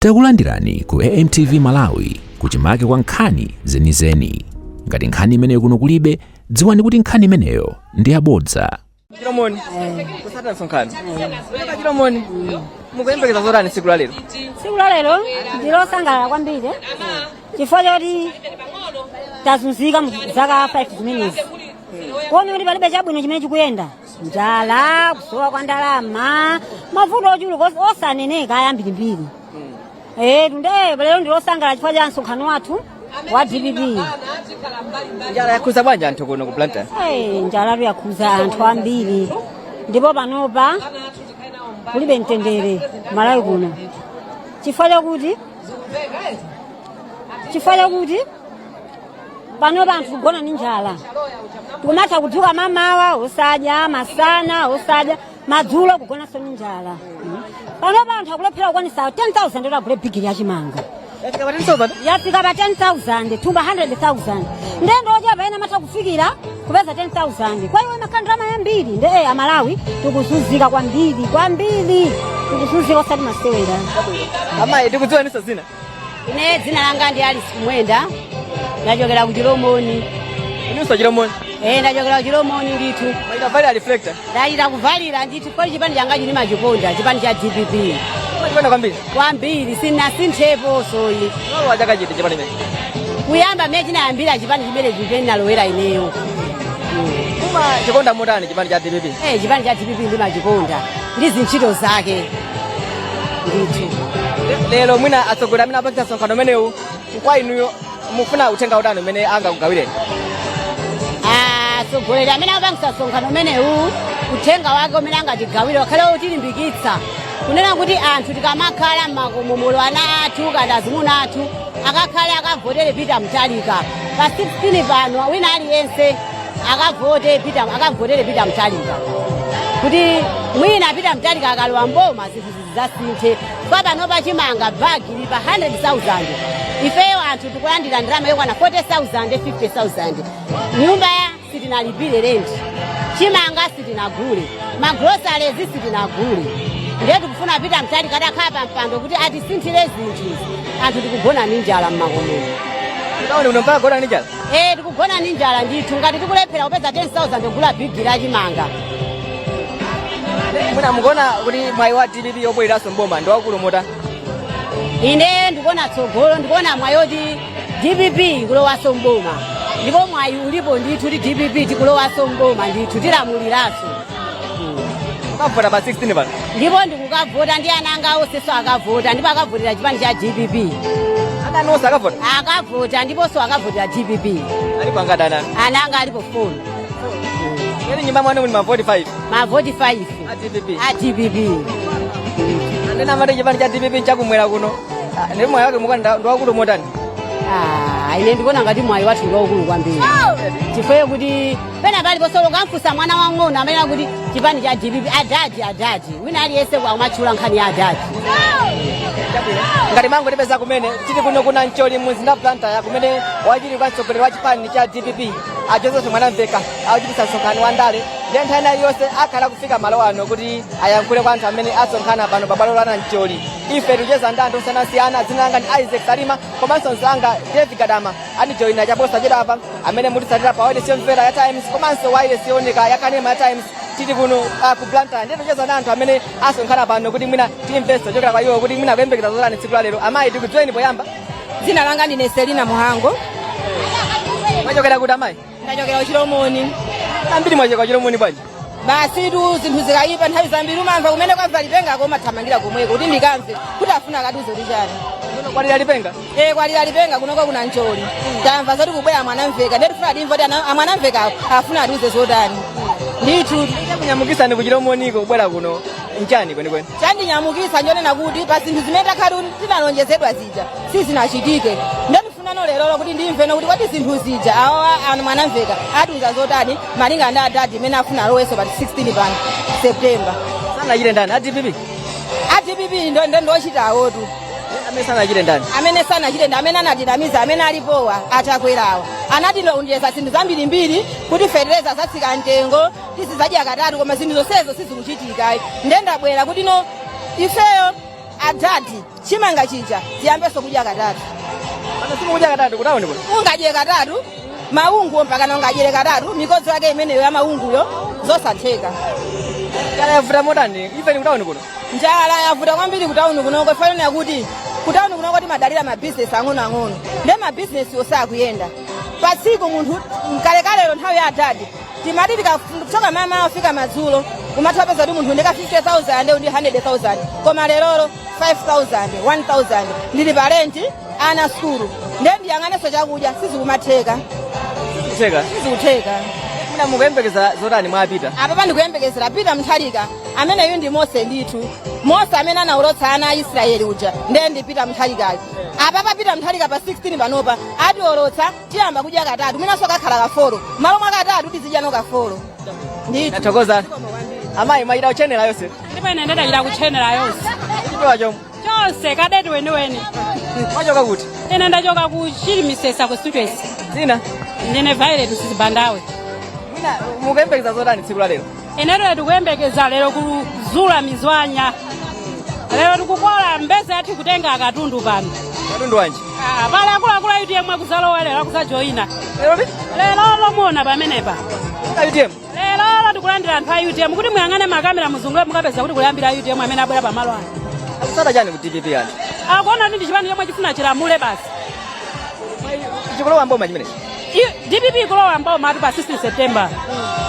Takulandirani ku AMTV Malawi kuchimake kwa nkhani zenizeni. Ngati nkhani imeneyo kuno kulibe, dziwani kuti nkhani imeneyo ndi yabodza. Chilomoni. Kusata msonkhano. Chilomoni. Mukuyembekeza zotani siku la lero? Siku la lero ndilosangalala kwambiri. Chifukwa choti tazunzika muzaka 5 zimenezi. Koni uli palibe chabwino chimene chikuyenda. Njala, kusowa kwa ndalama, mavuto ochuluka osaneneka ayambirimbiri. Lero ndilosangalala chifukwa cha msonkhano wathu wa DPP. Njala yakhuza bwanji anthu kuno ku Blantyre? Njala yakhuza anthu ambiri. Ndipo panopa kulibe mtendere Malawi kuno. Chifukwa chakuti panopa anthu kugona ndi njala. Kumatha kudzuka mamawa osadya, masana osadya, madzulo kugona so ndi njala. Panopa anthu akulephera kukwanisa 10,000 ndoti agule bigiri yachimanga. Yafika pa 10,000? Yafika pa 10,000, tumba 100,000. Ndendo oja paena matha kufikira kupeza 10,000. Kwa hiyo makandrama yambiri. Amalawi tikuzunzika kwambiri. Tikuzunzika osati masewera. Amayi tikudziwa niso zina? Ine dzina langa ndi Alice Kumwenda. Ndachokera ku Chilomoni. Niso Chilomoni? Ndachokera ku Chilomoni ndithu. Maita valira reflector? Ndachita kuvalira ndithu kodi chipani changa chili machikonda, chipani cha DPP. Chipani kwambiri? Kwambiri, sinasinthepo soyi. Walo wachaka chiti chipani mene? Kuyamba mene chinayambira chipani chimene chipeni nalowera ineyo. Kuma chikonda motani chipani cha DPP? Chipani cha DPP ndi machikonda. Ndi zintchito zake. Ndithu. Lero mwina atsogoleri amene apangisa msonkhano umenewu, kwa inuyo mufuna uthenga utani umene angakugawireni? Atsogoleri amene apangisa msonkhano umenewu, uthenga wake umene angatigawire wakhale otilimbikitsa. Kunena kuti anthu tikamakhala m'makomomo ana athu kana azimuna athu akakhale akavotere Peter Mutharika. Pa 16 pano wina aliyense akavotere Peter Mutharika. Kuti mwina Peter Mutharika akalowa mboma zinthu zizasinthe. Kwa panopa chimanga bagi li pa 100,000. Ifeyo anthu tikulandira ndalama yokwana 40,000, 50,000. Nyumba sitinalipire rent. Chimanga sitinagule. Magrosari sitinagule. Ndiye tikufuna Peter Mutharika atakhala mpando kuti atisinthire zinthu. Anthu tikugona ndi njala m'makomo. Ndaone unomba gona ndi njala? Tikugona ndi njala ndithu ngati tikulephera kupeza 10,000 kugula bigi la chimanga. Mwina mukona kuti mwayi wa DPP yobweraso mboma ndi wakulu mota? Ine ndikuona tsogolo, ndikuona mwayi oti DPP kulowaso mboma. Ndipo mwayi ulipo ndithu kuti DPP tikulowaso mboma ndithu tilamuliraso. Ukavota pa 16 pano? Ndipo ndikukavota ndi ana anga onse akavota ndipo akavotera chipani cha DPP. Ana anu onse akavota? Akavota ndiponso akavotera DPP. Alipo angati ana? Ana anga alipo 4. Yeni nyumba mwanu muli ma 45? Ma 45. A DPP. Ndena mati chipani cha DPP chakumwera kuno. Ndi mwayi wake mukana ndi wakulu motani? Ine ndikuona ngati mwayi wathu ndi wakulu kwambiri. Chifukwa kuti pena pali posolo kamfusa mwana wang'ono amene kuti chipani cha DPP adaji. Wina aliyense kwamatchula nkhani ya adaji. Ngati mango tipeza kumene tili kuno kuna Nancholi muzinda Blantyre kumene wachili kwa mtsogoleri wa chipani cha DPP Joseph Mwanamveka achitisa msonkhano wa ndale. Ndiye nthawi yonse akhala kufika malo ano kuti ayankhule kwa anthu amene asonkhana pano pa bwalo la Nancholi. Ife tikucheza ndi anthu osiyanasiyana, dzina langa ndi Isaac Salima komanso mzanga David Kadama atijoyina chaposa chedapa amene mutisatira pa wireless yomvera ya Times komanso wireless yooneka ya Kanema ya Times. Tili kuno ku Blantyre ndiye tikucheza ndi anthu amene asonkhana pano kuti mwina timveso chokera kwa iwo kuti mwina kuyembekeza zotani tsiku la lero. Amayi tikudziweni poyamba? Dzina langa ndine Selina Muhango. Mwachokera kuti amayi? Ndachokera ku Chilomoni. Ambiri mwachokera ku Chilomoni bwanji? Basi tu zinthu zikayipa nthawi zambiri umamva kumene kwamva lipenga komathamangira komweko kuti ndikamve kuti afuna kaduzo lichani. Kwalira lipenga? Kwalira lipenga kunoko kuna Nancholi. Tamva zoti kubwera Mwanamveka ndiye tifuna timva kuti Mwanamveka afuna aduze zotani. Ndithu kunyamukisani ku Chilomoni kubwera kuno nchani kwenikweni? Chandinyamukisa njonena kuti pa zinthu zimene takhati tinalonjezedwa zija sizinachitike. Ndiye tifuna lero kuti ndimve kuti kwati zinthu zija awa Mwanamveka aduza zotani malinga ndi adadi imene afuna aloweso pa 16 pano September. Sana chile ndani DPP? DPP ndochitawo tu. Amene sana chile ndani? Amene sana chile ndani amene anatidamiza amene alipowa atakwerawa. Anatilonjeza zinthu zambirimbiri kuti fertilizer zatsika mtengo tizidya katatu koma zinthu zonsezo sizikuchitika. Ndendabwera kuti no ifeyo adadi chimanga chija ziyambeso kudya katatu. Ana simu kudya katatu kutaone kuno. Ungadye katatu maungu mpaka nongadyere katatu mikozi yake imeneyo ya maunguyo zosatheka. Njala yavuta modani ife ni kutaone kuno. Njala yavuta kwambiri kutaone kuno kwafanana yakuti kutaone kuno kuti madalira mabusiness ang'ono ndi mabusiness yosakuyenda. Pasiku munthu kalekale nthawi ya adadi timati tikachoka mama afika madzulo umathapeza kuti munthu ndika 50,000 ndi 100,000 koma lerolo 5,000 1,000 ndili parenti ana skulu ndendi yang'aneso chakudya sizikumatheka. Sizikutheka. Muna mukuyembekeza zotani mwapita? Apa pandikuyembekezera pita Mthalika ameneyu ndi Mose ndithu. Mose amene anaulotsa ana a Israeli uja ndendi pita Mthalikayo. Apa papita Mthalika pa 16 panopa atiolotsa tiyamba kudya katatu mwinaso kakhala kafolo malo mwa katatu tizidya kafolo. Ndithu. Nathokoza. Amayi mwachita kuchenera yonse. Ndipo ine ndachita kuchenera yonse. Chipewa chomwe. Chonse kadeti weniweni. Mwachoka kuti? Ine ndachoka ku Chilimisesa ku Students. Zina? Ndine Violet Sizibandawe. Mwina mukuyembekeza zotani tsiku la lero? Ine tikuyembekeza lero kuzula mizwanya. Lero tikukola mbeza yathu kutenga katundu pano. Katundu wanji? Pale akuluakulu UTM kuzalowa lero kuzajoyina. Lero lomona pamenepa. UTM? Lero tikulandira anthu a UTM kuti muyang'ane makamera muzungule mukapeza kuti kuyambira UTM amene abwera pamalo ano. Akusata chani ku DPP yani? Akuona ndi chipani chomwe chifuna chilamule basi. Chikulowa mboma chimene? DPP kulowa mboma atu pa 16 September.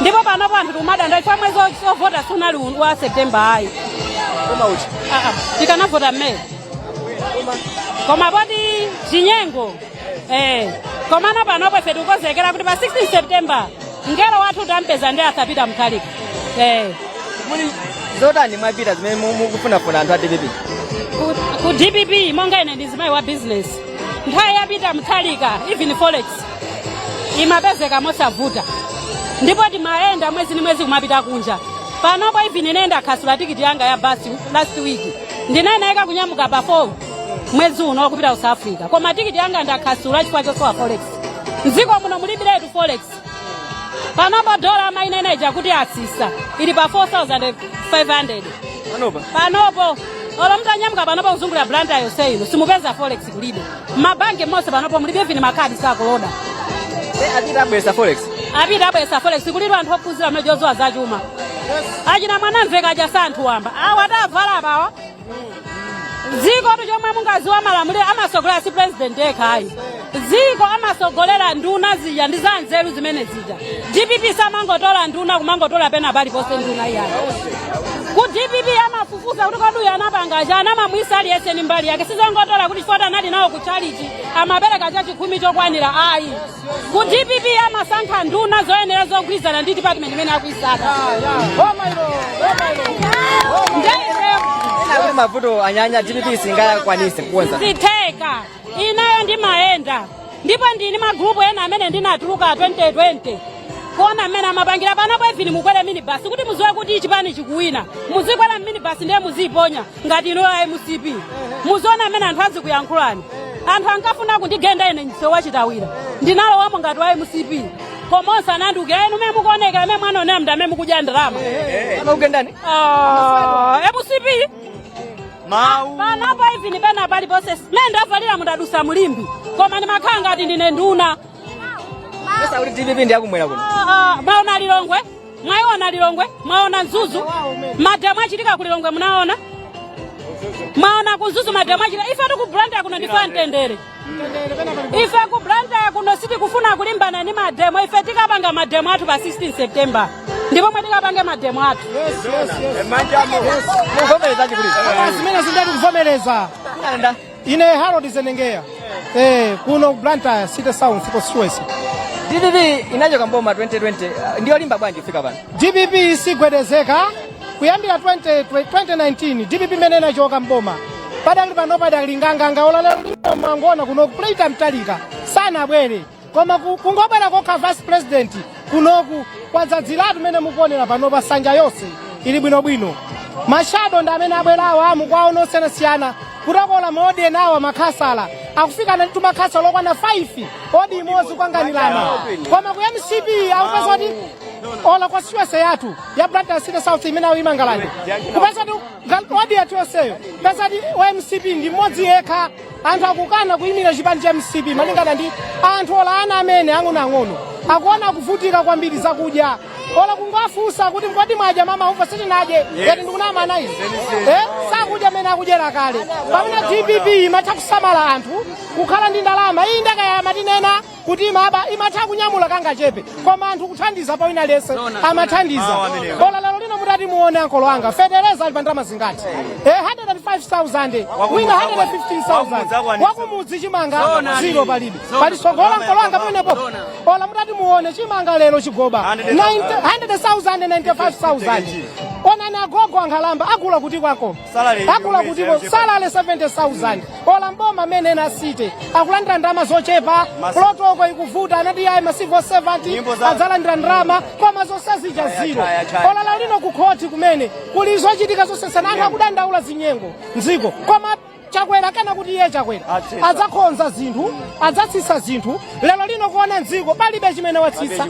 Ndipo panopo anthu tikumada ifa mwezi ovota sunali wa September ayi. Koma uchi? Tikanavota mmene. Koma poti chinyengo. Komano panopo ife tikukonzekera kuti pa 16 September ngelo wathu tampeza ndi asapita Mthalika. Muni zotani mwapita zimene mukufunafuna anthu a DPP? Ku DPP monga ine ndizimayi wa business. Nthawi yapita Mthalika even forex imapezeka mosavuta. Ndipo timayenda mwezi ni mwezi kumapita kunja. Panopo even nenda khasula tikiti yanga ya basi last week. Ndinayika kunyamuka pa 4 mwezi uno kupita South Africa. Koma tikiti yanga ndakhasula chifukwa chosowa forex. Nziko muno mulibiretu forex. Panopo dola maineneja kuti asisa ili pa 4,500. Panopo olo mtanyamuka panopo kuzungulira blanda yonseyo simupeza forex kulibe. Mabanki mose panopo mulibe even makadi sakuloda. Apita abwesa forex? Apita abwesa forex kulidwa anthu ophunzira mnejozowa zachuma. Achina mwanamveka aja santhu wamba. Awa atavala bawa. Ziko chomwe mungaziwa malamuliro amasogolera si president ekhayi. Ziko amasogolera nduna zija ndi za nzeru zimene zija. DPP samangotola nduna kumangotola pena pali pose nduna iyani. Ku DPP amafufuza kuti kodi anapanga chani amamwisa aliyese ni mbali yake sizongotola kuti chifota nali nawo ku charity amabereka chachi 10 chokwanira ayi. Ku DPP amasankha nduna zoyenera zogwirizana ndi department imene akuisaka. Kuti mavuto anyanya DPP singakwanise kukonza. Sitheka. Inayo ndi maenda. Ndipo ndini magrupu ena amene ndinatuluka 2020. Kona amene amapangira panopo even mukwere minibus kuti muziwe kuti chipani chikuwina. Muzikwera minibus ndiye muziponya ngati ino ya MCP. Muziona amene anthu azikuyankhulani. Anthu ankafuna kundigenda ine nso wachitawira. Ndinalo wamo ngati wa MCP. Komonsa nanduke enu meme mukuoneka meme mwana one mda meme mukudya ndalama. Amakugendani? MCP. Panopo even pena pali pose mendavalira mundadusa mulimbi. Koma ni makhanga ati ndine nduna. Pesa kuti DPP ndi akumwera kuno. Mwaona Lilongwe? Mwaona Lilongwe? Mwaona Nzuzu? Madamu achitika ku Lilongwe munaona? Mwaona ku Nzuzu madamu achitika. Ife tu ku Blantyre kuno ndifa ntendere. Ife ku Blantyre kuno siti kufuna kulimbana ni madamu. Ife tikapanga madamu athu pa 16 September. Ndipo mwe tikapange madamu athu. Muvomereza chikuliza. Zimene zindati kuvomereza. Ine Harold Zenengeya. Kuno Blantyre City South constituency. DPP inachoka mboma 2020 ndio limba bwanji kufika pano. DPP sigwedezeka kuyambira 2019 DPP imene inachoka mboma. Padali pano padali nganganga olala mangona kuno kupleita Mthalika sana bwere. Koma kungobera kokha vice president kunoku kwadzadziratu mene mukuonera pano pa sanja yonse ili bwinobwino. Mashado ndi amene abwerawo amukwawo nosiyana kutakola mode nawo makhasala akufika na tumakhasala okwana 5 odi imodzi kwanganirana koma ku MCP akupeza kuti ola kwa siwese yatu ya Blantyre City South imene imangalani kupesa tu wadi yatu yoseyo pesa di MCP ndi mmodzi yekha anthu akukana kuyimira chipani cha MCP malingana ndi anthu ola ana amene ang'onoang'ono akuona kuvutika kwambiri zakudya ola kungowafunsa kuti mkodi mwadya mama ufa sitinadye yati ndikunama ana izi sakudya amene akudyera kale pamene DPP imatha kusamala anthu kukhala ndi ndalama iyi ndakaya matinena kuti imatha kunyamula kangachepe koma anthu kuthandiza pa wina lese amathandiza ola lero lino mutati muone ankolo anga federeza ali pa ndalama zingati 105,000 wina 115,000 wakumudzi chimanga zero palibe palisogola ankolo anga pamenepo ola mutati muone chimanga lero chigoba 100,000 95,000 onani agogo ankhalamba agula kuti kwako agula kutiko salale 70,000 ola mboma amene ena site akulandira ndalama zochepa protoko ikuvuta anati ayi masivo 70 adzalandira ndalama koma zonse zija zero ola lero lino kukhoti kumene kuli zochitika zonse anthu akudandaula zinyengo mdziko koma chakwera kana kuti iye chakwera adzakhonza zinthu adzatsitsa zinthu lero lino kuona mdziko palibe chimene watsitsa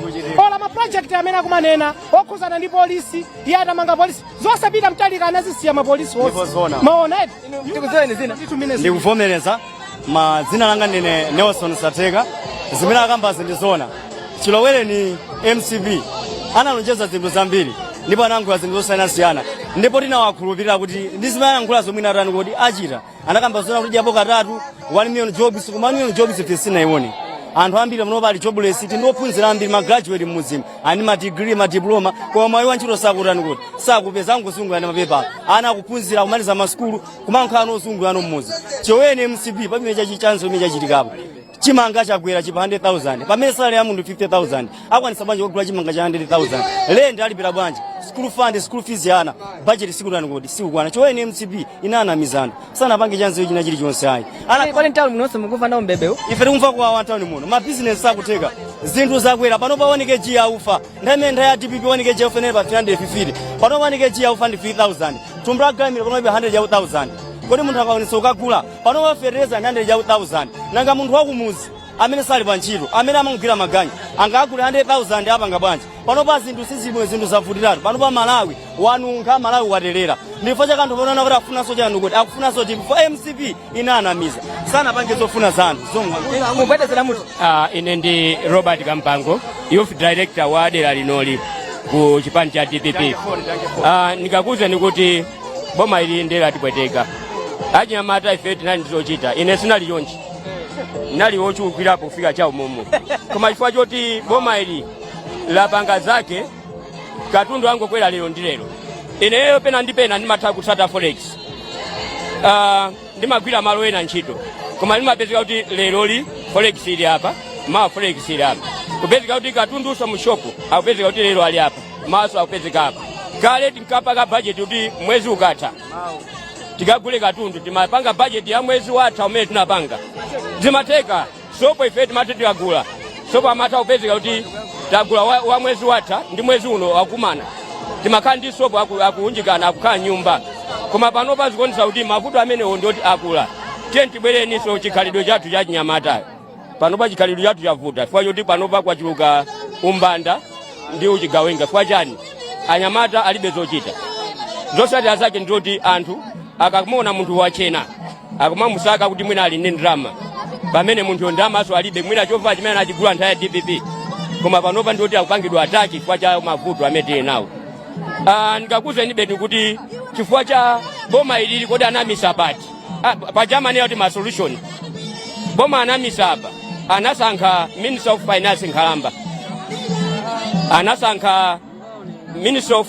ola maprojekti amene akumanena okhuzana ndi polisi iye atamanga polisi zonse pita mtalika anazisiya mapolisi onse maona ndikuvomereza dzina langa ndine Nelson Sateka zimene akambazi ndi zona Chilowere ni MCP analonjeza zinthu zambiri ndipo anayankhula zinthu zosiyanasiyana ndipo tinawakhulupirira kuti ndi zimene anayankhula zomwe atani kuti achita anakamba zona kuti japo katatu 1 million jobs koma 1 million jobs tisinayione anthu ambiri muno pali jobless tindophunzira ambiri ma graduate mmuzimu ani ma degree ma diploma koma mwayi wa ntchito sakutani kuti sakupeza ngozungu ana mapepa ana akuphunzira kumaliza maskulu kumankhana ozungu ano mmuzi Chilowereni MCP pamene chachichanzo chimene chachitikapo chimanga chakwera chipa 100,000 pamene salary ya munthu 50,000 akwanisa bwanji kugula chimanga cha 100,000 lende alipira bwanji school fund school fees yana budget sikutani kuti sikukwana Chilowereni MCP inana mizano sana pange chanzo china chilichonse ayi kwa town munonse mukumva nawo mbebeu ife tikumva kwa town muno ma business sakuteka zinthu zakwera pano paoneke ji aufa ndamene ndaya DPP oneke ji ofenera pa 350 pano paoneke ji aufa ndi 3,000 tumbra gamira pano pa 100,000 kodi munthu akaonesa ukagula pano wafereza 100,000 nanga munthu wakumuzi amene sali pa ntchito amene amangwira maganyu angagula 100,000 apanga bwanji pano pa zinthu sizimwe zinthu zavutiratu pano pa Malawi wanunkha Malawi watelera ndifo cha kanthu pano kuti afunaso chanu kuti akufunaso timu for MCP inanamiza sana pange zofuna zanu zomwe mubwedezera mutu ine ndi Robert Kampango youth director wa dera linoli ku chipani cha DPP nikakuza nikuti boma ili ndera tipweteka achinyamata ife tinali ndizochita ine sinali chonchi nali wochukirapo kufika cha umumu koma chifukwa choti boma ili lapanga zake katundu wangu kwera lero ndi lero ineyo pena ndi pena ndimatha kutsata forex ndimagwira malo ena ntchito koma ndimapezeka kuti leroli forex ili apa ma forex ili apa kupezeka kuti katundu uso mushopu akupezeka kuti lero ali apa maso akupezeka apa kale tinkapaka budget kuti mwezi ukatha tikagule katundu timapanga budget ya mwezi watha umene tunapanga zimateka sopo ife timati tikagula sopo amatha kupezeka kuti tagula wa mwezi watha ndi mwezi uno wakumana timakhala ndi sopo akuunjikana akukhala nyumba koma pano pazikonesa kuti mavuto amenewo ndoti akula tiye tibwereniso chikhalidwe chathu cha chinyamata pano pa chikhalidwe chathu chavuta chifukwa choti pano pa kwachuluka umbanda ndi uchigawenga chifukwa chani anyamata alibe zochita zotsatira zake ndoti anthu akamona munthu wachena akumamusaka kuti mwina ali ndi ndalama pamene munthu ndalamaso alibe mwina chovala chimene anachigula nthawi ya DPP koma panopa ndoti akupangidwa ataki chifukwa cha mavuto amene tili nawo ndikakuuzeni beti kuti chifukwa cha boma ilili kodi anamisa pati pa Germany yoti ma solution boma anamisa apa anasankha Minister of Finance Nkhalamba anasankha Minister of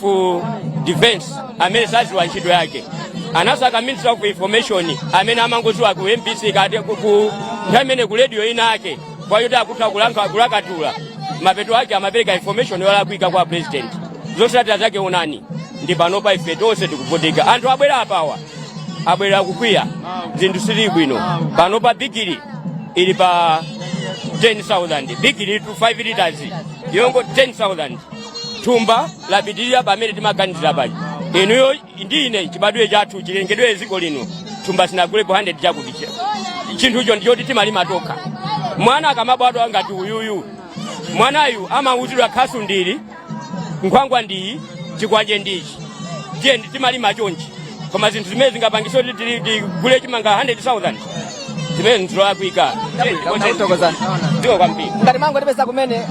Defense amene saziwa ntchito yake anasaka Minister of Information amene amangoziwa ku MBC kati ku ntamene ku radio ina yake kwa yoti akutha kulakatula mapeto ake amapereka information yolakwika kwa president zotsatira zake unani ndi panopa ife tonse tikuvutika anthu abwera apawa abwera kukwiya zinthu sili bwino panopa bigiri ili pa 10,000 bigiri to 5 liters yongo 10,000 thumba lapitirira pamene timaganizira pali inuyo ndine chibadwe chathu chilengedwe ziko lino thumba sinagule po 100 chakuti chinthu icho ndichoti timalima tokha mwana akamabadwa ngati uyuyu mwanayu amauzidwa khasu ndili nkhwangwa ndi chikwache ndichi tiye timalima chonchi koma zinthu zimene zingapangisa kuti tigule chimanga 100,000 zimene nziloyakwika ndiko kwambiri ngati mango tipeza kumene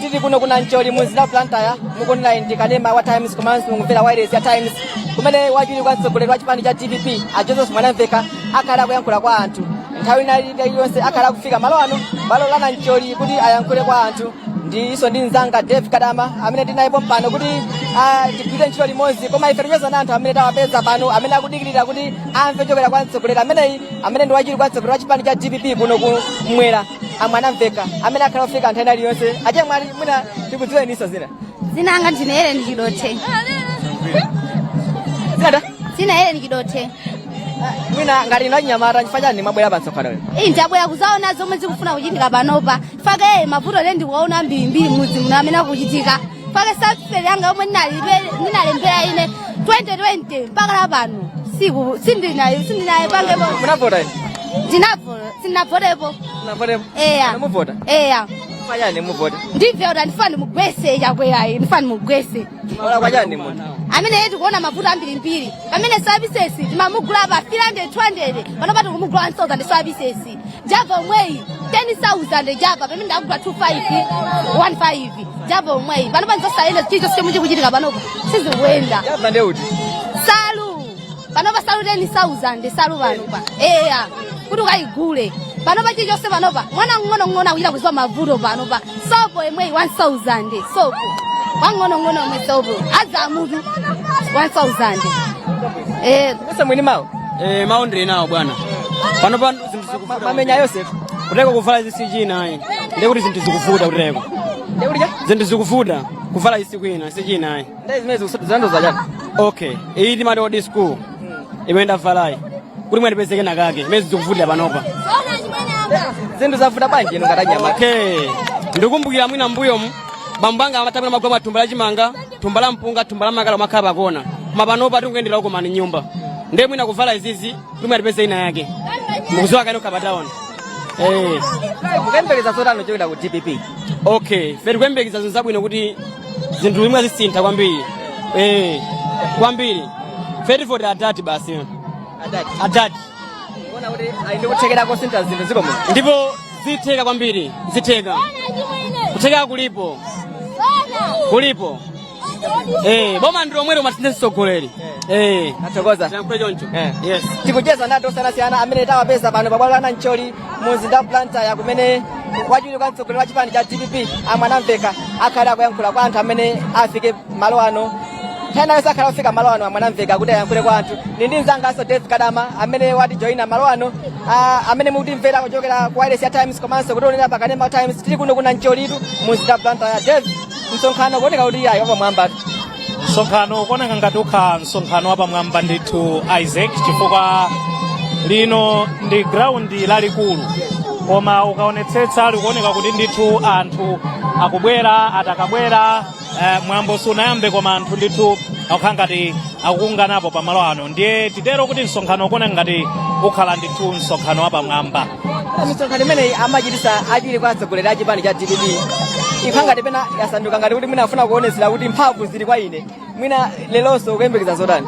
tili kuno kuna Nancholi muzina plantaya mukunena ndikanema wa Times komanso mungumvera wireless ya Times kumene wachili kwa mtsogoleri wa chipani cha DPP a Joseph Mwanamveka akhala kuyankhula kwa anthu nthawi iliyonse akhala kufika malo ano malo la Nancholi kuti ayankhule kwa anthu ndiso ndi mzanga Dave Kadama amene tinayipo pano kuti tigwire ntchito limodzi koma ife ticheza anthu amene tawapeza pano amene akudikirira kuti amve chokera kwa mtsogoleri amene ndi wachili kwa mtsogoleri wa chipani cha DPP kuno kumwera Mwanamveka amene akhala kufika nthawi iliyonse ache mwali mwina tikudziweni iso zina anga ndine ni Kidote zina ni Kidote mwina ngati ino nyamara nchifanyani mwabwera pa msonkhano ndabwera kuzaona zomwe zikufuna kuchitika panopa fake mavuto ndikuona mbirimbiri mudzi muno amene akuchitika fake certificate yanga yomwe ndinalembera ine 2020 mpaka pano siku sindinayo pange munavota sinavotepo eya muvota eya fanyani muvota ndivota ndifani mugwese chakweyayi ndifani mugwese ola kwanyani munthu amene yetu kuona mavuto ambirimbiri pamene services timamugula pa 300 panopa tikumugula 1,000 services java omweyi 10,000 java pamene ndakugula 2,515 java omweyi panopa nzosayenda chicho chomwe chikuchitika panopa sizikuenda java ndeuti salu panopa salu 10,000 salu panopa eya kuti ukayigule panopa chichonse panopa mwana ng'ono akuchita kuziwa mavuto panopa sopo emweyi 1,000 sopo wang'ono omwe sopo aza mutu 1,000 kuse mwini mawu mawu ndili nawo bwana panopa zinthu zikuvuta mamenya Yosefu kuteko kuvala zisiku inayi ndekuti zinthu zikuvuta kuteko zinthu zikuvuta kuvala zisiku ina sichinayi ndezimene zandoza chani okay iyi timati odi school imene ndavalayi kuti mwatipezeke nakake imene zikuvutira panopa zinthu zavuta bwanji ino ngatanyama okay ndikumbukira mwina mbuyomu bambanga amatapira magoma thumba la chimanga thumba la mpunga thumba la makala makhala pakona koma panopa tikuyendera uko mani nyumba ndiye mwina kuvala izizi limwe atipeze ina yake mukuziwa kaino kapataona mukuyembekeza zotani chokera ku DPP okay fe tikuyembekeza zinthu zabwino kuti zinthu limwe zisintha kwambiri kwambiri fe tivotera adati basi adati kuona kuti ndi kuthekera kosintha zinthu ziko muno ndipo zitheka kwambiri zitheka kutheka kulipo boma ndiro mwere umatinde mtsogoleri athokoza tiyankhule choncho yes tikucheza ndi anthu osiyanasiyana amene tawapeza pano pabwalo la Nancholi muzinda plantaya kumene wachili kwa mtsogoleri wa chipani cha DPP Mwanamveka akhala akuyankhula kwa anthu amene afike malo ano tena yonse akhala kufika malo ano Mwanamveka kuti ayankhule kwa anthu ndi mzanganso Dave Kadama amene watijoyina malo ano amene mukutimvera kuchokera ku wireless ya Times komanso kutionera pakanema Times tili kuno ku Nancholitu muzinda plantaya Dave msonkhano kuoneka kuti ayi wapamwamba msonkhano kuoneka ngati ukha msonkhano wapamwamba ndithu Isaac chifukwa lino ndi ground lalikulu koma ukaonetsetsa likuoneka kuti ndithu anthu akubwera atakabwera mwambo sunayambe koma anthu ndithu akukhala ngati akukunganapo pamalo ano ndiye titero kuti msonkhano kuoneka ngati ukhala ndithu msonkhano wapamwamba misonkhano imeneyi amachitisa achili kwa mtsogoleri a chipani cha DPP ikhanga tipena yasanduka ngati kuti mwina afuna kuonetsera kuti mphamvu zili kwa ine mwina lelonso kuyembekeza zotani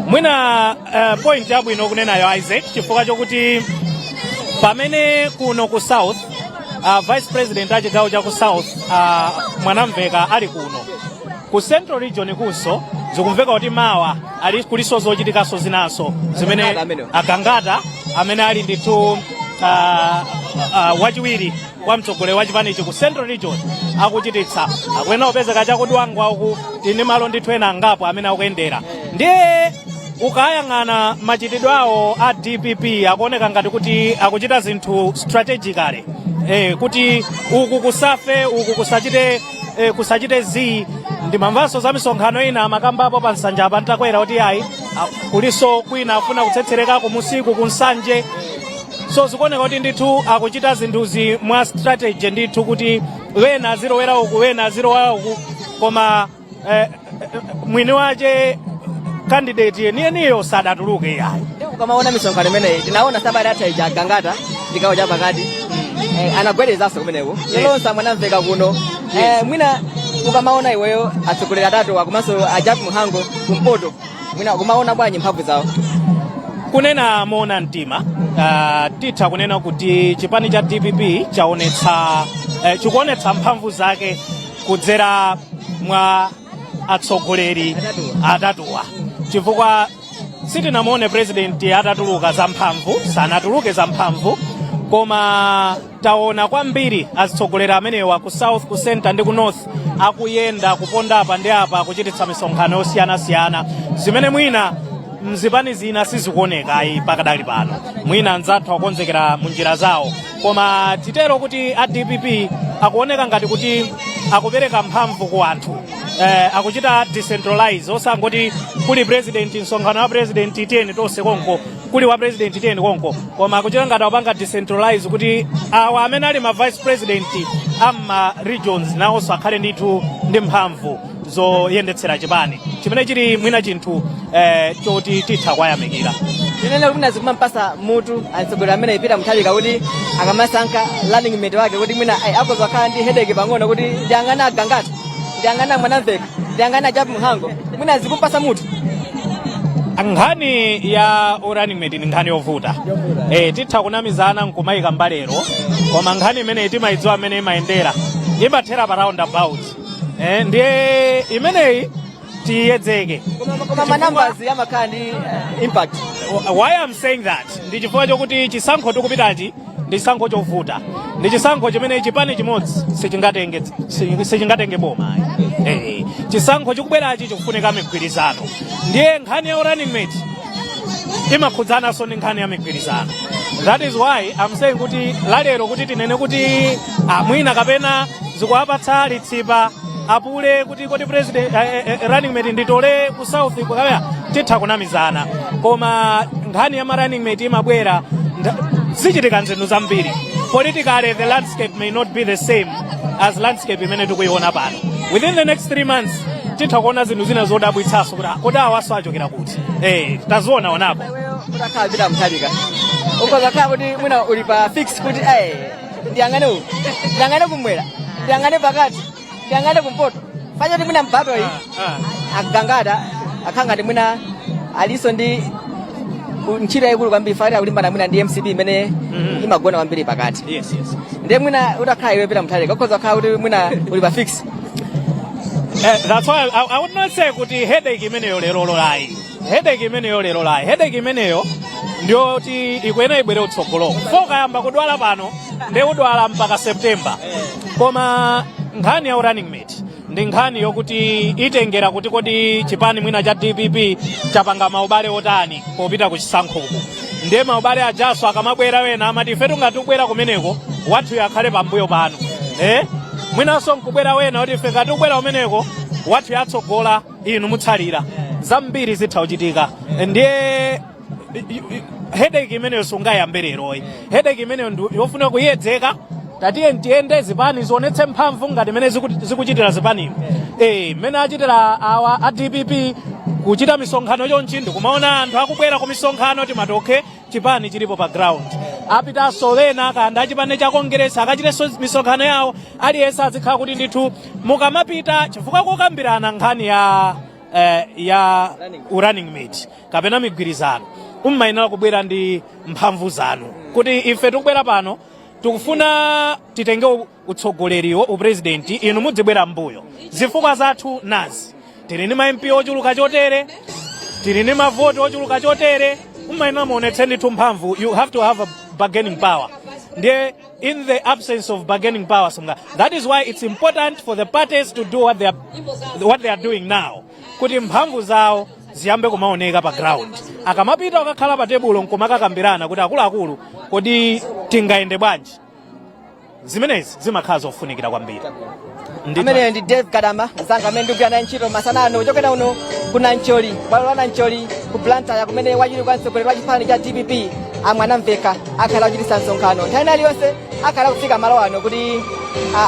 mwina point yabwino kunenayo Isaac chifukwa chokuti pamene kuno ku South vice president a chigawo cha ku South Mwanamveka ali kuno ku Central region kunso zikumveka kuti mawa ali kuliso zochitikaso zinaso zimene agangata amene ali ndithu wachiwiri kwa mtsogoleri wa chipanichi ku Central region akuchititsa akuyena kupezeka chakuti wangwa uku tini malo ndithu ena angapo amene akuyendera ndiye ukayang'ana machitidwe awo a DPP akuoneka ngati kuti akuchita zinthu strategically kuti uku kusafe uku kusachite zi ndimamvanso za misonkhano ina amakambapo pa nsanja apa ntakwera kuti ayi kuliso kwina afuna kutsetsereka kumusiku kunsanje so zikuoneka kuti ndithu akuchita zinthuzi mwa strategy ndithu kuti wena azilowera uku wena azilowera uku koma mwini wace candidate yeniyo sadatuluke yayi ukamaona misonkhano imeneyi tinaona sabata yatha ija agangata chigawo cha pakati anagwedezanso kumeneko lelonse Mwanamveka kuno mwina ukamaona iweyo atsogoleri atatu akomanso ajabu muhango kumpoto mwina kumaona bwanji mphamvu zawo? Kunena moona mtima titha kunena kuti chipani cha DPP chaonetsa chikuonetsa mphamvu zake kudzera mwa atsogoleri atatuwa, chifukwa sitinamuone president atatuluka za mphamvu, sanatuluke za mphamvu, koma taona kwambiri atsogoleri amenewa ku south, ku center ndi ku north akuyenda kuponda apa ndi apa kuchititsa misonkhano yosiyanasiyana zimene mwina mzipani zina sizikuoneka pakadali pano. Mwina anzathu akonzekera munjira zawo, koma titero kuti a DPP akuoneka ngati kuti akupereka mphamvu ku anthu, akuchita decentralize, osangoti kuli president msonkhano wa president 10 tonse konko, kuli wa president 10 konko, koma akuchita ngati apanga decentralize kuti awa amene ali ma vice president amma regions nawonso akhale ndithu ndi mphamvu zoyendetsera chipani chimene chili mwina chinthu choti titha kwayamikira. Tinene kuti zikumampasa mutu atsogoleri amene ipita muthalika kuti akamasankha running mate wake kuti mwina akoza khala ndi headache pang'ono kuti ndiyang'ana agangata, ndiyang'ana mwanamveka, ndiyang'ana ajabu muhango, mwina zikumpasa mutu. Nkhani ya running mate ni nkhani yovuta. Titha kunamizana nkumayika mbalero, koma nkhani imene timayidziwa amene imayendera imathera pa roundabout. Ndiye imeneyi tiyedzeke. Koma manumbers yamakhala ndi impact. Why I'm saying that ndi chifukwa chokuti chisankho tikupitachi ndi chisankho chovuta, ndi chisankho chimene chipani chimodzi sichingatenge boma. Chisankho chikubwerachi chikufunika migwirizano, ndiye nkhani ya running mate imakhudzananso ndi nkhani ya migwirizano. That is why I'm saying kuti lalero kuti tinene kuti mwina kapena zikuwapatsa litsipa apule kuti kodi president running mate nditole ku south kukaya titha kunamizana, koma nkhani ya running mate imabwera zichitika nzeru zambiri. Politically the landscape may not be the same as landscape imene tikuiona pano. Within the next 3 months titha kuona zinthu zina zodabwitsaso kuti kodi awaso achokera kuti taziona onapo. Utakhala pita muthalika ukazakhala kuti mwina uli pa fix kuti ndiyang'ane uku, ndiyang'ane kumwera, ndiyang'ane pakati, ndiyang'ane kumpoto, fanya kuti mwina mpato iyi agangata akhanga ndi mwina aliso ndi ntchito yayikulu kwambiri fari akulimbana mwina ndi MCB imene imagona kwambiri pakati. Ndiye mwina utakhala iwe pita muthalika ukhoza kukhala kuti mwina uli pa fix. That's why I would not say kuti headache imeneyo lero lolayi. Headache imeneyo ndio ti ikwena ibwere utsogolo. Foka yamba kudwala pano ndi udwala mpaka September. Koma nkhani ya running mate ndi nkhani yokuti itengera kuti kodi chipani mwina cha DPP chapanga maubale otani popita ku chisankhuku. Ndiye maubale ajaso akamabwera wena amati ife tungatubwera kumeneko wathu yakhale pambuyo pano. Mwinanso nkubwera wena kuti ife ngatubwera kumeneko wathu yatsogola inu mutsalira. Zambiri zitha kuchitika. Ndiye headache imeneyo sungayambe leroyi. Headache imeneyo yofuna kuyedzeka. Tatiye ntiyende zipani zionetse mphamvu ngati mene zikuchitira zipani. Mene achitira awa a DPP kuchita misonkhano yonchi ndikumaona anthu akubwera ku misonkhano timatoke chipani chilipo pa ground. Apitanso wena kanda achipani cha Congress akachitenso misonkhano yawo aliyense azikhala kuti ndithu mukamapita chifukwa kokambirana nkhani ya running mate kapena migwirizano umayenera kubwera ndi mphamvu zanu kuti ife tikubwera pano tikufuna titenge utsogoleriwo upresidenti inu mudzibwera mbuyo. Zifukwa zathu nazi, tili ndi ma MP ochuluka chotere, tili ndi mavoti ochuluka chotere, umayenera muonetse ndithu mphamvu. You have to have a bargaining power. Ndiye in the absence of bargaining power that is why it's important for the parties to do what they are doing now, kuti mphamvu zawo ziyambe kumaoneka pa ground. Akamapita akakhala pa tebulo nkumakakambirana kuti akuluakulu kodi tingayende bwanji, zimenezi zimakhala zofunikira kwambiri. Amene ndi Dave Kadamba zanga amene ndikuyana ntchito masanano kuchokera uno ku Nancholi, bwalo la Nancholi ku Blantyre kumene wachili kwa mtsogoleri wa chipani cha DPP amwanamveka akhala kuchititsa msonkhano nthawi iliyonse akhala kufika malo ano kuti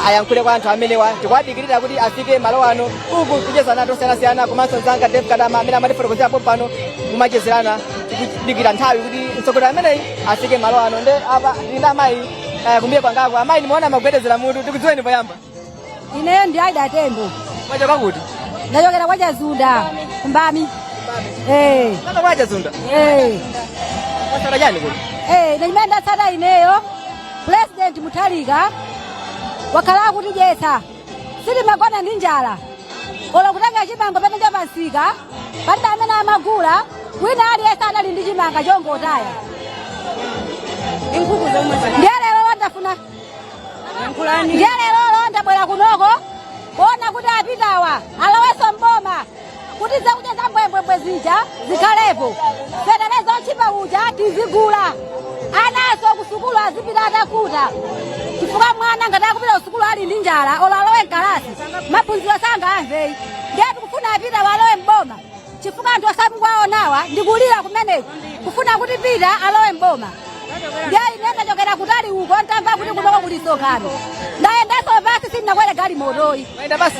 ayankhule kwa anthu amenewa. Tikwadikirira kuti afike malo ano uku kuchezana tosiyanasiyana komanso zanga Dave Kadamba amene amatifotokozera pano kumachezerana tikudikira nthawi kuti mtsogoleri ameneyi afike malo ano. Nde apa ndinda amayi kumbiye kwangako amayi nimuona magwedezera mutu tikudziweni poyamba. Ineyo ndi Aida Tembo. Wachoka kuti? Ndachokera kwa Chazunda, Kumbami. Sasa kwa Chazunda? Wasala jani kuti? Ndachimene tsata ineyo, President Mutharika, wakhala kuti jesa. Sili magona ndi njala. Ola kutanga chimanga pamene chapansika, palibe amene amagula, wina aliyense anali ndi chimanga chongotaya. Ndelero ndafuna. Ndelero ndabwera kunoko, kuona kuti apitawa, aloweso mboma, kuti zakudya za mbwembwe zija zikhalepo. Fetereza ochipa uja tizigula. Anaso kusukulu azipita atakuta. Chifukwa mwana ngati akupita kusukulu ali ndi njala, ola alowe mkalasi, maphunziro sanga amveyi. Ndiye tikufuna apita walowe mboma. Chifukwa anthu asamukwaonawa ndikulira kumeneko, kufuna kuti pita alowe mboma. Ndiye ine ndachokera kutali uko ntamva kuti kunoko kuli msonkhano. Ndayendanso basi sindinakwere galimotoyi. Waenda basi?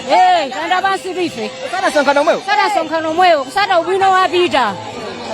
Taenda basi ife. Sana msonkhano omwewo? Sana msonkhano omwewo, kusata ubwino wapita.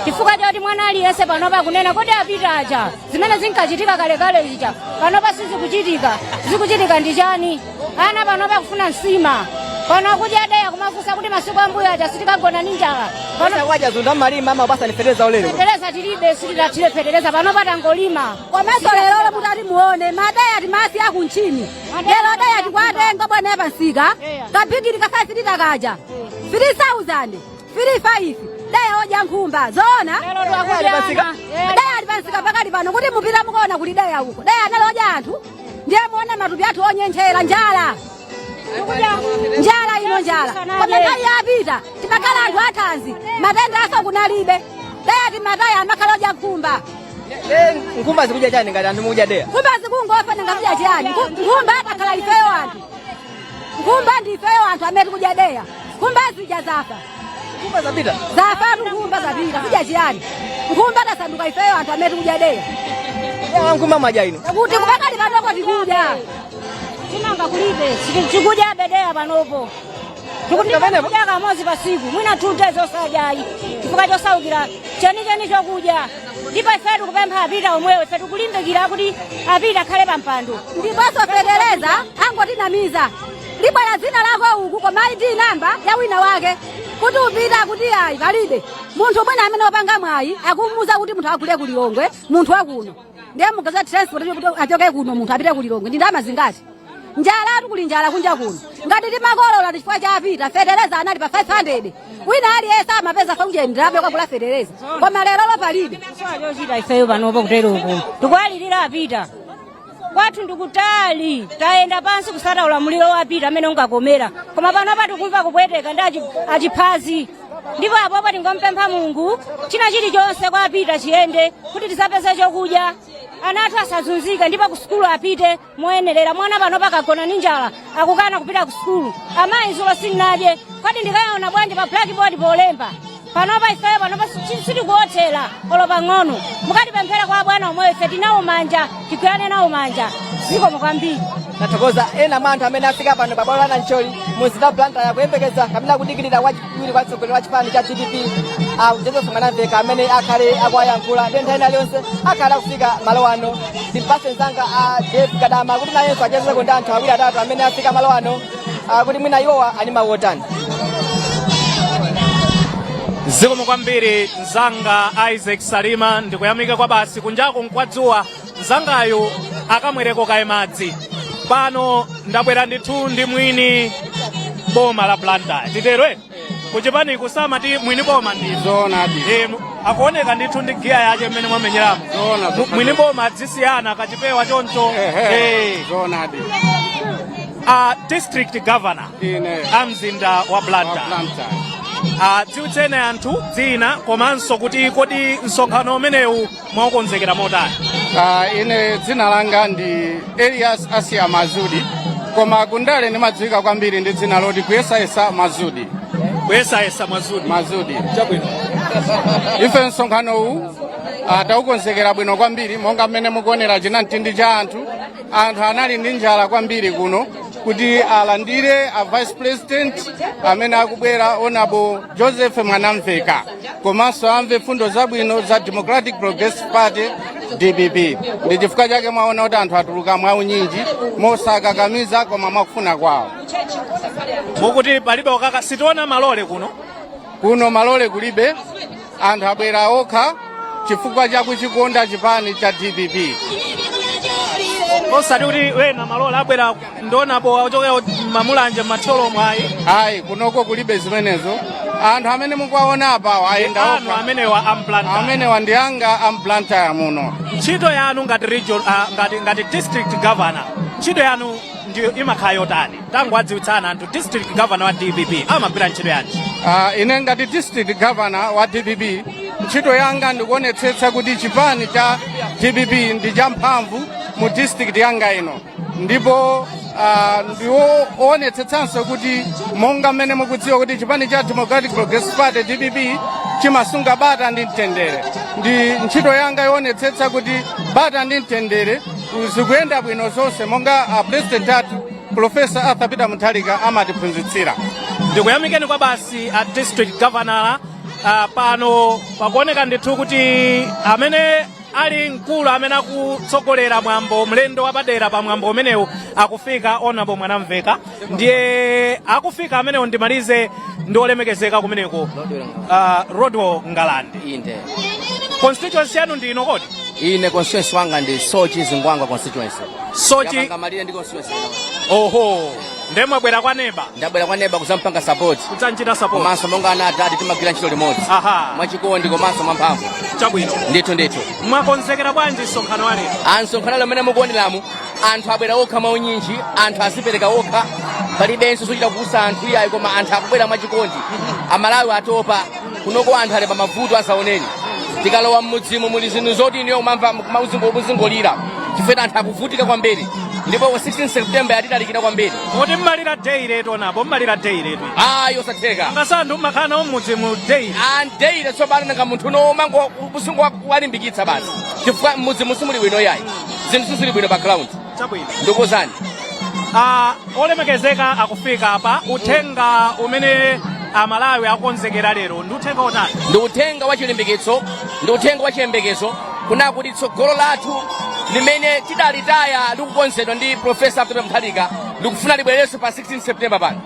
Chifukwa choti mwana aliyense panopa kunena kodi apita aja. Zimene zinkachitika kale ija. Panopa sizikuchitika. Zikuchitika ndi chani? Ana panopa kufuna nsima. Pano kuti adeya kumafusa kuti masiku ambuyo aja sitikagona ndi njala. Pano kwa Chazunda mali mama basa nifereza olero. Fetereza tilibe sitidatire fetereza panopa tangolima. Komanso lero mutati muone madaya timasi akunchini. Lero daya tikwatenga bwana pansika. Kabigiri kasasitita kaja. 3000, 35. Daya oja nkhumba zoona. Daya alipansika pakali pano kuti mupita mukaona kuli daya huko. Daya analoja anthu. Ndiye muone matupi athu onyenchera njala. Njala ino njala. Kwa makali yapita, timakala anthu athanzi. Matenda aso kunalibe. Daya timataya amakaloja nkhumba. Nkhumba zikuja chani ngati anthu mukuja deya? Nkhumba zikungofa ngakuja chani. Nkhumba atakhala ifeyo anthu. Nkhumba ndi ifeyo anthu amene tikuja deya. Nkhumba zija zafa. Nkhumba zapita? Zafa nkhumba zapita. Kuja chani. Nkhumba tasanduka ifeyo anthu amene tikuja deya. Nkhumba maja ino? Kuti kubakali panoko tikuja. Chimanga kulibe, chikuja bedeya panopo. Tikuja kamozi pasiku, mwina tunte zosajayi. Chifukwa chosaukira, cheni chokuja. Ndipo ifetu kupempha apita omwewe, ifetu kulimbikira kuti apita khale pampando. Ndiponso fetereza, angotinamiza. Ndipo ya zina lako uku, komali ndi namba ya wina wake. Kuti upita kuti ayi, palibe. Munthu mwina amene wapanga mwayi, akumuza kuti munthu akule kulilongwe, munthu wakuno. Ndiye mugaza transport achoke kuno munthu apite kulilongwe, ndi ndama zingati. Njala kuli njala kunja kuno. Ngati timakolola chifukwa chapita, fetereza anali pa 500. Wina aliyense amapeza fauje ndabe kwa kula fetereza. Koma lero lo palibe. Sio chita ifeyo panopo kutero uko. Tukwalirira apita. Kwathu ndikutali, taenda pansi kusata ulamuliro wapita amene ungakomera. Koma panopa tikumva kupweteka ndi achiphazi. Ndipo apo tingompempha Mulungu, china chilichonse kwapita chiyende kuti tisapeze chokudya. Anathu asazunzika ndipo kusukulu apite moyenerera. Mwana panopa kagona ndi njala akukana kupita kusukulu. Amayi zulo sinaje, kodi ndikaona bwanji pa blackboard polemba. Panopa ifeyo panopa sitikuothera olo pang'ono. Mukatipemphera kwa bwana omwe ife tinawo manja, tigwirane nawo manja. Ziko mukwambiri. Tathokoza ena manthu amene afika pano pa bwalo la Nancholi muzinda planta yakuyembekeza kapena kudikirira wachiwiri kwa mtsogoleri wa chipani cha DPP Joseph Mwanamveka amene akhale akuwayankhula ndi nthawi iliyonse akhala kufika malo ano. Ndipase mzanga Dave Kadama kuti nayenso achezeko ndi anthu awiri atatu amene afika malo ano kuti mwina iwowa ali mawu otani. Zikomo kwambiri mzanga Isaac Salima, ndikuyamika kwa basi kunjaku nkwadzuwa mzangayo akamwereko kaye madzi. Pano ndabwera ndithu ndi mwini boma la Blantyre. Titerwe kuchipani kusama ti mwini boma ndi zona di. Akuoneka ndithu ndi giya yake mmene mwamenyeramo. Mwini boma adzisiyana kachipewa choncho. Zona di. District governor amzinda wa Blantyre. Tiutsene anthu dzina komanso kuti kodi msonkhano umenewu mwaukonzekera motani? Ine dzina langa ndi Elias Asia Mazudi, koma kundale nimadziwika kwambiri ndi dzina loti kuyesayesa Mazudi. Kuyesayesa Mazudi. Chabwino. Ife msonkhano uwu taukonzekera bwino kwambiri monga mmene mukuonera chinamtindi cha anthu anali ndi njala kwambiri kuno kuti alandire a vice president amene akubwera Honorable Joseph Mwanamveka komanso amve fundo zabwino za Democratic Progressive Party DPP. Ndi chifukwa chake mwaona kuti anthu atuluka mwaunyinji mosakakamiza koma mwakufuna kwawo. mukuti palibe okaka sitiona malole kuno malole kulibe anthu abwera okha chifukwa cha kuchikonda chipani cha DPP osati kuti wena malole abwera ndionapo ochokera mamulanje matholo mwayi ayi kunoko kulibe zimenezo anthu amene mukuwaona apa ayenda okha amenewa amplanta amenewa ndi anga amplanta muno ntchito yanu ngati region ngati district governor ntchito yanu ndiyo imakhala yotani tangu adziwitsana anthu district governor wa DPP amagwira ntchito yanji ine ngati district governor wa DPP ntchito yanga ndikuonetsetsa kuti chipani cha DPP ndi champhamvu mu district yanga ino ndipo ndionetsetsanso kuti monga mmene mukudziwa kuti chipani cha Democratic Progressive Party DPP chimasunga bata ndi mtendere ndi ntchito yanga ionetsetsa kuti bata ndi mtendere zikuyenda bwino zonse monga president athu Professor Arthur Peter Mutharika amatiphunzitsira. Ndikuyamikeni kwa basi a district governor pano pakuoneka ndithu kuti amene ali mkulu amene akutsogolera mwambo mlendo wapadera pa mwambo umenewu akufika onapo mwanamveka ndiye akufika amenewo ndimalize ndi olemekezeka kumeneko Rodwell Ngalande. Inde constituency yanu ndi ino kodi? Ine constituency wanga ndi Sochi Zingwangwa constituency. Sochi yapangamalire ndi constituency. Oho ndemwe bwera kwa neba. Ndabwera kwa neba kuzampanga support. Kutanchita support. Komanso monga ana atati timagwira ntchito limodzi. Aha. Mwachikondi komanso mwamphamvu. Chabwino. Ndithu. Mwakonzekera bwanji msonkhano wale? Msonkhano limene mukuoneramu anthu abwera okha maunyinji, anthu azipereka okha. Palibenso zochita kukusa anthu iyayi koma anthu akubwera mwachikondi. Amalawi atopa kunoko anthu ali pa mavuto asaoneni. Tikalowa mmudzimu muli zinthu zoti iniyo umamva muzingolira chifukwa anthu akuvutika kwambiri ndipo 16 September yatilalikira kwambiri kuti mmalira day leto napo mmalira day leto yosatheka ngasandu makhala ummudzimu day day leto tsopano nanga munthu no mango busungu walimbikitsa basi chifukwa mmudzimu simuli bwino yayi zinthu sizili bwino pa ground chabwino ndikuzani olemekezeka akufika apa uthenga umene amalawi akonzekera lero ndi uthenga otani? Ndi uthenga wa chilimbikitso ndi uthenga wa chiyembekezo kunakuti tsogolo lathu limene tidalitaya likukonzedwa ndi Professor Arthur Peter Mutharika likufuna libwererenso pa 16 September pano.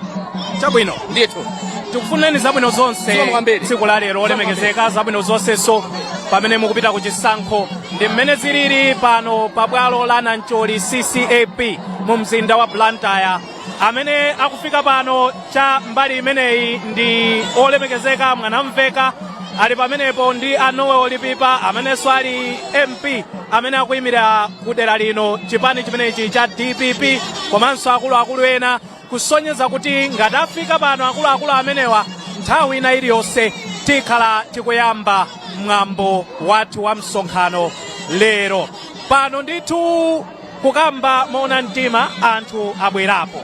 Chabwino ndithu tikufuneni zabwino zonse tsiku la lero olemekezeka zabwino zonsenso pamene mukupita ku chisankho Ndimmene Ziliri pano pabwalo la Nancholi CCAP mu mzinda wa Blantyre. Amene akufika pano cha mbali imeneyi ndi olemekezeka mwanamveka ali pamenepo ndi Noel Lipipa amenenso ali MP amene akuyimira kudera lino chipani chimenechi cha DPP komanso akuluakulu ena kusonyeza kuti ngati afika pano akuluakulu amenewa nthawi ina iliyonse tikhala tikuyamba mwambo wathu wa msonkhano lero pano ndithu kukamba moona mtima anthu abwerapo.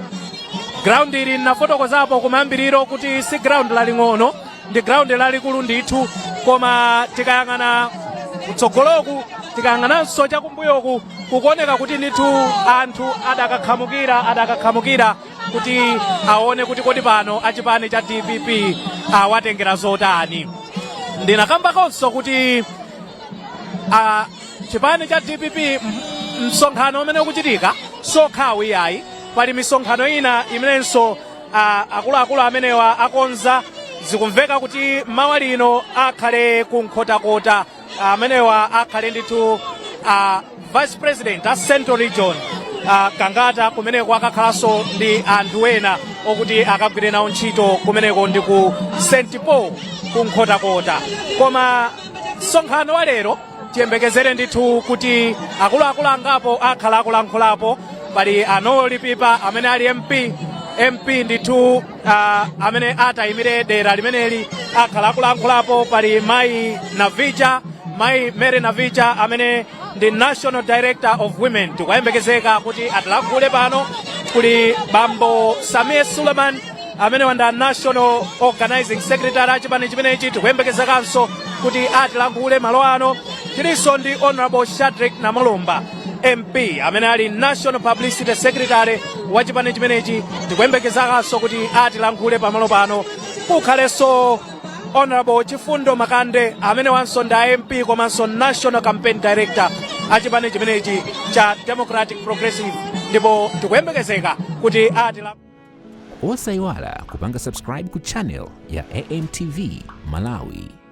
Ground ili nafotokozapo kumayambiriro kuti si ground laling'ono ndi ground lalikulu ndithu koma tikayang'ana kutsogoloku tikayang'ananso chakumbuyoku kukuoneka kuti ndithu anthu adakakhamukira kuti aone kuti kodi pano achipani cha DPP awatengera zotani. Ndinakambakonso kuti chipani cha DPP msonkhano umene ukuchitika sokhawi yayi pali misonkhano ina imenenso akuluakulu amenewa akonza zikumveka kuti mawa lino akhale kunkhotakota amenewa akhale ndithu vice president a central region Kangata kumeneko akakhalanso ndi anthu ena okuti akagwire nawo ntchito kumeneko ndi ku St. Paul kunkhotakota. Koma msonkhano wa lero tiyembekezere ndithu kuti akuluakulu angapo akhala akulankhulapo. Pali Noel Lipipa amene ali MP ndithu amene atayimire dera limeneli akhala akulankhulapo. Pali Mayi Mary Navicha amene ndi National Director of Women tikuyembekezeka kuti atilankhule pano. Kuli Bambo Samir Suleiman amene wanda National Organizing Secretary achipani chimenechi tikuyembekezekanso kuti atilankhule malo ano. Tilinso ndi Honorable Shadrack Namulumba MP amene ali National Publicity Secretary wa chipani chimenechi tikuyembekezekanso kuti atilankhule pamalo pano. Kukhalenso Honorable Chifundo Makande amene wanso ndi MP komanso National Campaign Director achipani chimenechi cha Democratic Progressive ndipo tikuyembekezeka kuti atilankhule. osayiwala kupanga subscribe ku channel ya AMTV Malawi.